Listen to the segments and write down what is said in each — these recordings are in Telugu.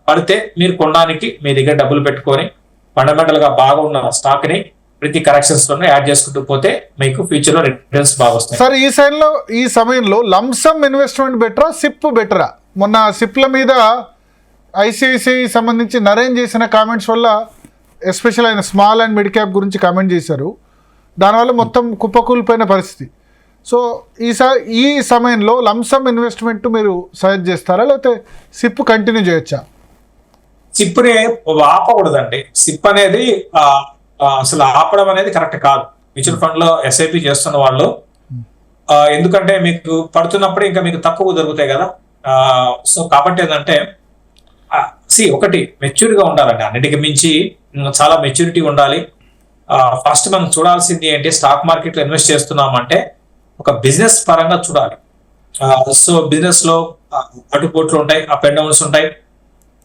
పడితే మీరు కొనడానికి మీ దగ్గర డబ్బులు పెట్టుకొని ఫండమెంటల్ గా బాగా ఉన్న స్టాక్ ని ప్రతి కరెక్షన్స్ లోనే యాడ్ చేసుకుంటూ పోతే మీకు ఫ్యూచర్ లో రిటర్న్స్ బాగా వస్తాయి. సార్ ఈ సమయంలో లంసమ్ ఇన్వెస్ట్మెంట్ బెటరా, సిప్ బెటరా? మొన్న సిప్ల మీద ఐసిఐసిఐ సంబంధించి నరేన్ చేసిన కామెంట్స్ వల్ల ఎస్పెషల్ ఆయన స్మాల్ అండ్ మిడ్ క్యాప్ గురించి కామెంట్ చేశారు. దానివల్ల మొత్తం కుప్పకూలిపోయిన పరిస్థితి. సో ఈ సమయంలో లంసమ్ ఇన్వెస్ట్మెంట్ మీరు సజెస్ట్ చేస్తారా, లేకపోతే సిప్ కంటిన్యూ చేయొచ్చా? సిప్ని ఆపకూడదండి. సిప్ అనేది అసలు ఆపడం అనేది కరెక్ట్ కాదు. మ్యూచువల్ ఫండ్ లో ఎస్ఐపి చేస్తున్న వాళ్ళు ఎందుకంటే మీకు పడుతున్నప్పుడు ఇంకా మీకు తక్కువ దొరుకుతాయి కదా. సో కాబట్టి ఏంటంటే ఒకటి మెచ్యూర్గా ఉండాలండి. అన్నిటికి మించి చాలా మెచ్యూరిటీ ఉండాలి. ఫస్ట్ మనం చూడాల్సింది ఏంటి, స్టాక్ మార్కెట్ లో ఇన్వెస్ట్ చేస్తున్నామంటే ఒక బిజినెస్ పరంగా చూడాలి. సో బిజినెస్ లో అటుపోట్లు ఉంటాయి, అప్ అండ్ డౌన్స్ ఉంటాయి.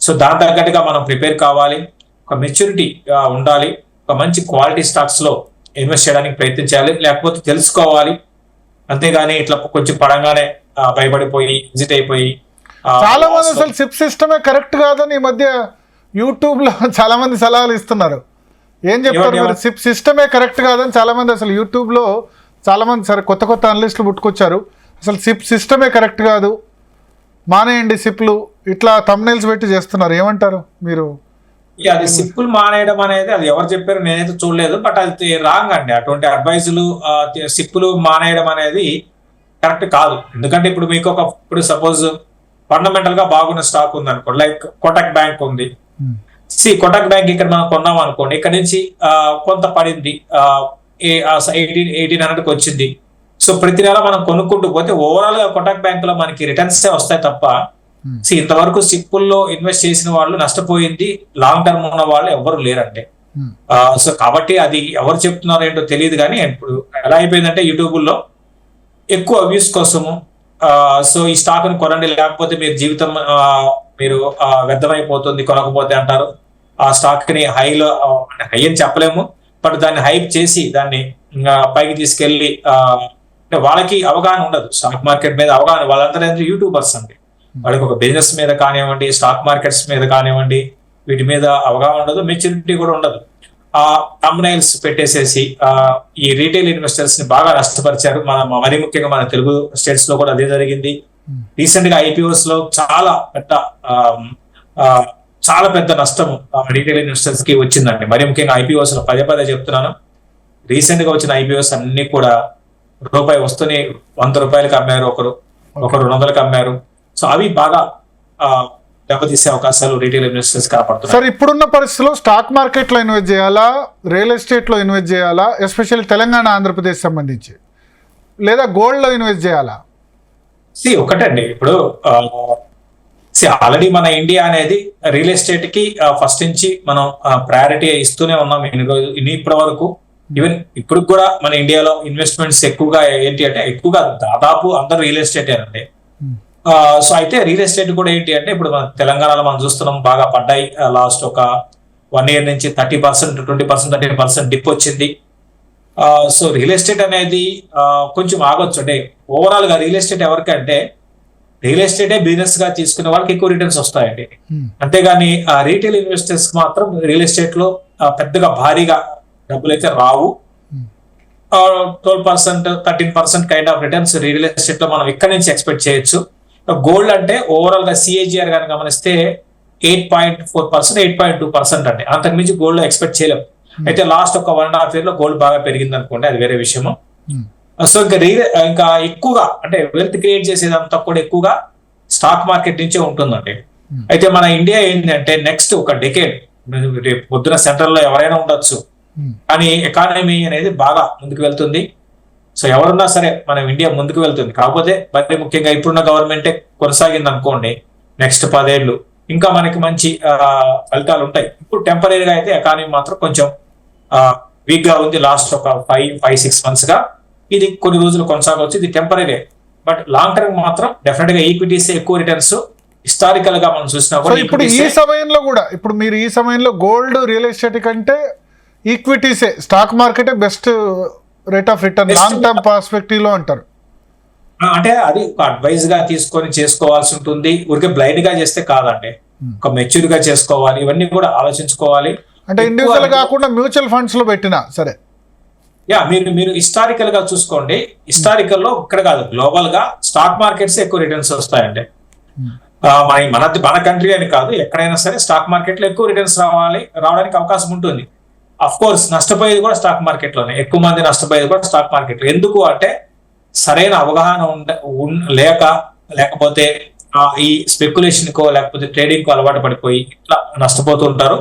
సో దాని తగ్గట్టుగా మనం ప్రిపేర్ కావాలి. ఒక మెచ్యూరిటీ ఉండాలి. ఒక మంచి క్వాలిటీ స్టాక్స్ లో ఇన్వెస్ట్ చేయడానికి ప్రయత్నించాలి, లేకపోతే తెలుసుకోవాలి. అంతేగాని ఇట్లా కొంచెం పడంగానే భయపడిపోయి ఎగ్జిట్ అయిపోయి. చాలా మంది అసలు సిప్ సిస్టమే కరెక్ట్ కాదని ఈ మధ్య యూట్యూబ్ లో చాలా మంది సలహాలు ఇస్తున్నారు. ఏం చెప్తారు మీరు? సిప్ సిస్టమే కరెక్ట్ కాదని చాలా మంది అసలు యూట్యూబ్ లో చాలా మంది సరే కొత్త అనలిస్టులు పుట్టుకొచ్చారు. అసలు సిప్ సిస్టమే కరెక్ట్ కాదు, మానేయండి సిప్లు, ఇట్లా థంబ్నెయిల్స్ పెట్టి చేస్తున్నారు. ఏమంటారు మీరు? అది సిప్పులు మానేయడం అనేది అది ఎవరు చెప్పారు నేనైతే చూడలేదు. బట్ అది రాంగ్ అండి. అటువంటి అడ్వైజులు సిప్పులు మానేయడం అనేది కరెక్ట్ కాదు. ఎందుకంటే ఇప్పుడు మీకు ఇప్పుడు సపోజ్ ఫండమెంటల్ గా బాగున్న స్టాక్ ఉంది అనుకోండి, లైక్ కోటక్ బ్యాంక్ ఉంది. కోటక్ బ్యాంక్ ఇక్కడ మనం కొన్నాం అనుకోండి, ఇక్కడ నుంచి కొంత పడింది, 1800కి వచ్చింది. సో ప్రతి నెల మనం కొనుక్కుంటూ పోతే ఓవరాల్ గా కోటక్ బ్యాంక్ లో మనకి రిటర్న్స్ వస్తాయి తప్ప ఇంతవరకు సిప్పుల్లో ఇన్వెస్ట్ చేసిన వాళ్ళు నష్టపోయింది లాంగ్ టర్మ్ ఉన్న వాళ్ళు ఎవరు లేరంటే. సో కాబట్టి అది ఎవరు చెప్తున్నారు ఏంటో తెలియదు. కానీ ఇప్పుడు ఎలా అయిపోయిందంటే యూట్యూబ్ లో ఎక్కువ వ్యూస్ కోసము సో ఈ స్టాక్ ని కొనండి లేకపోతే మీరు జీవితం మీరు వ్యర్థమైపోతుంది కొనకపోతే అంటారు. ఆ స్టాక్ ని హైలో హై అని చెప్పలేము, బట్ దాన్ని హైప్ చేసి దాన్ని పైకి తీసుకెళ్లి అంటే వాళ్ళకి అవగాహన ఉండదు స్టాక్ మార్కెట్ మీద. అవగాహన వాళ్ళంతా యూట్యూబర్స్ అండి. వాళ్ళకి ఒక బిజినెస్ మీద కానివ్వండి, స్టాక్ మార్కెట్స్ మీద కానివ్వండి, వీటి మీద అవగాహన ఉండదు, మెచ్యూరిటీ కూడా ఉండదు. ఆ థంబ్నెయిల్స్ పెట్టేసేసి ఈ రీటైల్ ఇన్వెస్టర్స్ ని బాగా నష్టపరిచారు. మరీ ముఖ్యంగా మన తెలుగు స్టేట్స్ లో కూడా అదే జరిగింది. రీసెంట్ గా ఐపీఓస్ లో చాలా పెద్ద నష్టం రీటైల్ ఇన్వెస్టర్స్ కి వచ్చిందండి. మరీ ముఖ్యంగా ఐపీఓస్ లో పదే చెప్తున్నాను, రీసెంట్ గా వచ్చిన ఐపీఓస్ అన్ని కూడా రూపాయి వస్తూనే 100 రూపాయలకి అమ్మారు, ఒకరు 200కి అమ్మారు. సో అవి బాగా దెబ్బతీసే అవకాశాలు రీటైల్ ఇన్వెస్టర్స్ కనపడుతున్నాయి. సార్ ఇప్పుడున్న పరిస్థితుల్లో స్టాక్ మార్కెట్ లో ఇన్వెస్ట్ చేయాలా, రియల్ ఎస్టేట్ లో ఇన్వెస్ట్ చేయాలా, ఎస్పెషల్లీ తెలంగాణ ఆంధ్రప్రదేశ్ సంబంధించి, లేదా గోల్డ్ లో ఇన్వెస్ట్ చేయాలా? ఒకటండి, ఇప్పుడు ఆల్రెడీ మన ఇండియా అనేది రియల్ ఎస్టేట్ కి ఫస్ట్ నుంచి మనం ప్రయారిటీ ఇస్తూనే ఉన్నాం ఇప్పటి వరకు. ఈవెన్ ఇప్పుడు కూడా మన ఇండియాలో ఇన్వెస్ట్మెంట్స్ ఎక్కువగా ఏంటి అంటే ఎక్కువగా దాదాపు అందరు రియల్ ఎస్టేట్ అండి. సో అయితే రియల్ ఎస్టేట్ కూడా ఏంటి అంటే ఇప్పుడు మన తెలంగాణలో మనం చూస్తున్నాం బాగా పడ్డాయి. లాస్ట్ ఒక 1 year నుంచి 30%, 20%, 30% డిప్ వచ్చింది. సో రియల్ ఎస్టేట్ అనేది కొంచెం ఆగొచ్చు. అంటే ఓవరాల్ గా రియల్ ఎస్టేట్ ఎవరికంటే రియల్ ఎస్టేటే బిజినెస్ గా తీసుకునే వాళ్ళకి ఎక్కువ రిటర్న్స్ వస్తాయండి. అంతేగాని రీటైల్ ఇన్వెస్టర్స్ మాత్రం రియల్ ఎస్టేట్ లో పెద్దగా భారీగా డబ్బులు అయితే రావు. 12%, 13% kind of returns real estate లో మనం ఇక్కడ నుంచి ఎక్స్పెక్ట్ చేయొచ్చు. గోల్డ్ అంటే ఓవరాల్ గా సిఏజిఆర్ గాని గమనిస్తే 8.4%, 8.2% అండి. అంతకుమించి గోల్డ్ లో ఎక్స్పెక్ట్ చేయలేము. అయితే లాస్ట్ ఒక 1.5 year లో గోల్డ్ బాగా పెరిగింది అనుకోండి, అది వేరే విషయము. సో ఇంకా ఎక్కువగా అంటే వెల్త్ క్రియేట్ చేసేదంతా కూడా ఎక్కువగా స్టాక్ మార్కెట్ నుంచే ఉంటుందండి. అయితే మన ఇండియా ఏంటంటే నెక్స్ట్ ఒక డెకేడ్ రేపు పొద్దున సెంట్రల్ లో ఎవరైనా ఉండొచ్చు, కానీ ఎకానమీ అనేది బాగా ముందుకు వెళ్తుంది. సో ఎవరున్నా సరే మనం ఇండియా ముందుకు వెళ్తుంది. కాకపోతే మరి ముఖ్యంగా ఇప్పుడున్న గవర్నమెంటే కొనసాగింది అనుకోండి, నెక్స్ట్ 10 ఏళ్ళు ఇంకా మనకి మంచి ఫలితాలు ఉంటాయి. ఇప్పుడు టెంపరీగా అయితే ఎకానమీ మాత్రం కొంచెం వీక్ గా ఉంది. లాస్ట్ ఒక 5-6 months గా ఇది కొన్ని రోజులు కొనసాగవచ్చు, ఇది టెంపరీ. బట్ లాంగ్ టర్మ్ మాత్రం డెఫినెట్ గా ఈక్విటీస్ ఎక్కువ రిటర్న్స్ హిస్టారికల్ గా మనం చూసినా కూడా. ఇప్పుడు ఈ సమయంలో కూడా ఇప్పుడు మీరు ఈ సమయంలో గోల్డ్, రియల్ ఎస్టేట్ కంటే ఈక్విటీసే, స్టాక్ మార్కెటే best rate of return long term perspective లో అంటారు. అంటే అది ఒక అడ్వైజ్ గా తీసుకొని చేసుకోవాల్సి ఉంటుంది. ఊరికే బ్లైండ్ గా చేస్తే కాదండి. ఒక మెచ్యూర్ గా చేసుకోవాలి, ఇవన్నీ కూడా ఆలోచించుకోవాలి. అంటే ఇండివిజువల్ కాకుండా మ్యూచువల్ ఫండ్స్ లో పెట్టినా సరే. యా, మీరు హిస్టారికల్ గా చూసుకోండి. హిస్టారికల్ లో ఇక్కడ కాదు, గ్లోబల్ గా స్టాక్ మార్కెట్స్ ఎక్కువ రిటర్న్స్ వస్తాయండి. మన కంట్రీ అని కాదు, ఎక్కడైనా సరే స్టాక్ మార్కెట్ లో ఎక్కువ రిటర్న్స్ రావడానికి అవకాశం ఉంటుంది. అఫ్ కోర్స్ నష్టపోయేది కూడా స్టాక్ మార్కెట్ లోనే, ఎక్కువ మంది నష్టపోయేది కూడా స్టాక్ మార్కెట్ లో. ఎందుకు అంటే సరైన అవగాహన లేకపోతే ఈ స్పెక్యులేషన్ కో లేకపోతే ట్రేడింగ్ కో అలవాటు పడిపోయి ఇట్లా నష్టపోతూ ఉంటారు.